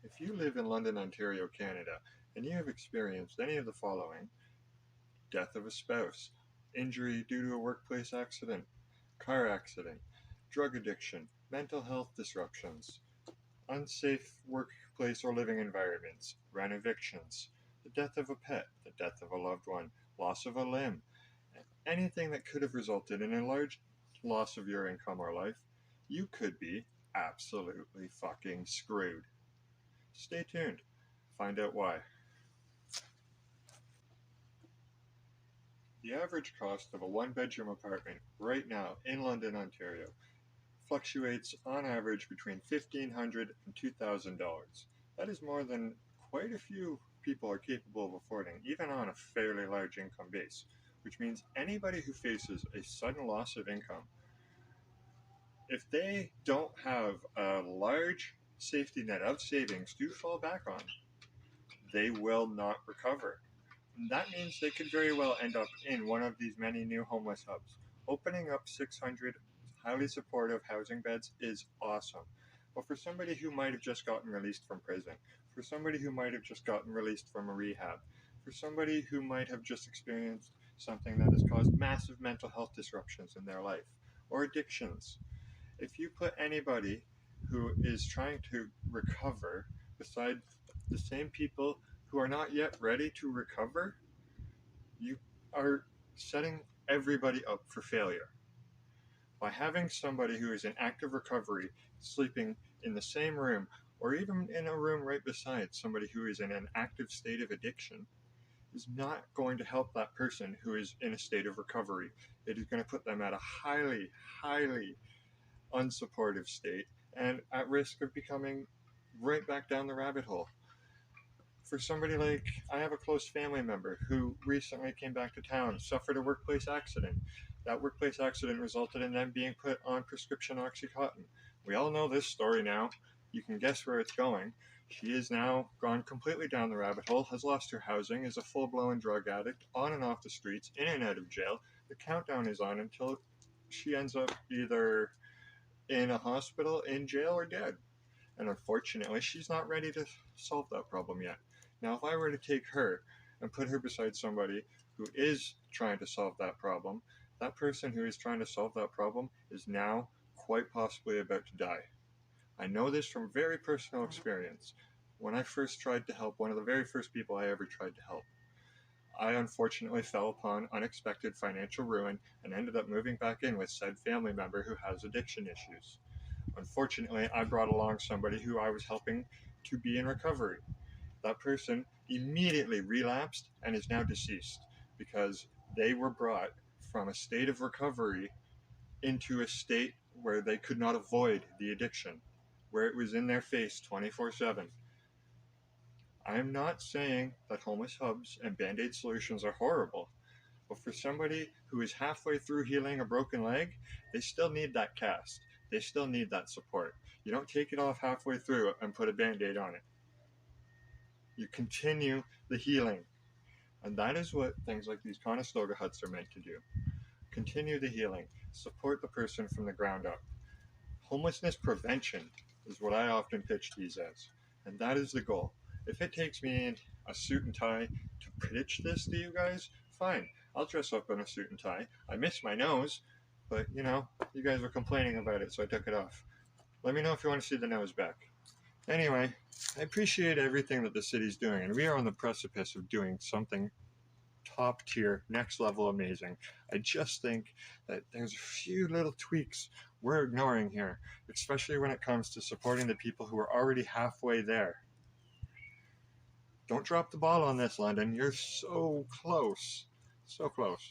If you live in London, Ontario, Canada, and you have experienced any of the following: death of a spouse, injury due to a workplace accident, car accident, drug addiction, mental health disruptions, unsafe workplace or living environments, rent evictions, the death of a pet, the death of a loved one, loss of a limb, anything that could have resulted in a large loss of your income or life, you could be absolutely fucking screwed. Stay tuned. Find out why. The average cost of a one-bedroom apartment right now in London, Ontario fluctuates on average between $1,500 and $2,000. That is more than quite a few people are capable of affording, even on a fairly large income base, which means anybody who faces a sudden loss of income, if they don't have a large safety net of savings to fall back on, they will not recover. That means they could very well end up in one of these many new homeless hubs. Opening up 600 highly supportive housing beds is awesome. But for somebody who might have just gotten released from prison, for somebody who might have just gotten released from a rehab, for somebody who might have just experienced something that has caused massive mental health disruptions in their life, or addictions, if you put anybody who is trying to recover beside the same people who are not yet ready to recover, you are setting everybody up for failure. By having somebody who is in active recovery sleeping in the same room, or even in a room right beside somebody who is in an active state of addiction, is not going to help that person who is in a state of recovery. It is going to put them at a highly, highly unsupportive state and at risk of becoming right back down the rabbit hole. For somebody like, I have a close family member who recently came back to town, suffered a workplace accident. That workplace accident resulted in them being put on prescription Oxycontin. We all know this story now. You can guess where it's going. She is now gone completely down the rabbit hole, has lost her housing, is a full-blown drug addict, on and off the streets, in and out of jail. The countdown is on until she ends up either in a hospital, in jail, or dead. And unfortunately, she's not ready to solve that problem yet. Now, if I were to take her and put her beside somebody who is trying to solve that problem, that person who is trying to solve that problem is now quite possibly about to die. I know this from very personal experience. When I first tried to help, one of the very first people I ever tried to help, I unfortunately fell upon unexpected financial ruin and ended up moving back in with said family member who has addiction issues. Unfortunately, I brought along somebody who I was helping to be in recovery. That person immediately relapsed and is now deceased because they were brought from a state of recovery into a state where they could not avoid the addiction, where it was in their face 24/7. I'm not saying that homeless hubs and band-aid solutions are horrible, but for somebody who is halfway through healing a broken leg, they still need that cast. They still need that support. You don't take it off halfway through and put a band-aid on it. You continue the healing. And that is what things like these Conestoga huts are meant to do. Continue the healing. Support the person from the ground up. Homelessness prevention is what I often pitch these as. And that is the goal. If it takes me in a suit and tie to pitch this to you guys, fine. I'll dress up in a suit and tie. I miss my nose, but you guys were complaining about it, so I took it off. Let me know if you want to see the nose back. Anyway, I appreciate everything that the city's doing, and we are on the precipice of doing something top tier, next level amazing. I just think that there's a few little tweaks we're ignoring here, especially when it comes to supporting the people who are already halfway there. Don't drop the ball on this, London. You're so close. So close.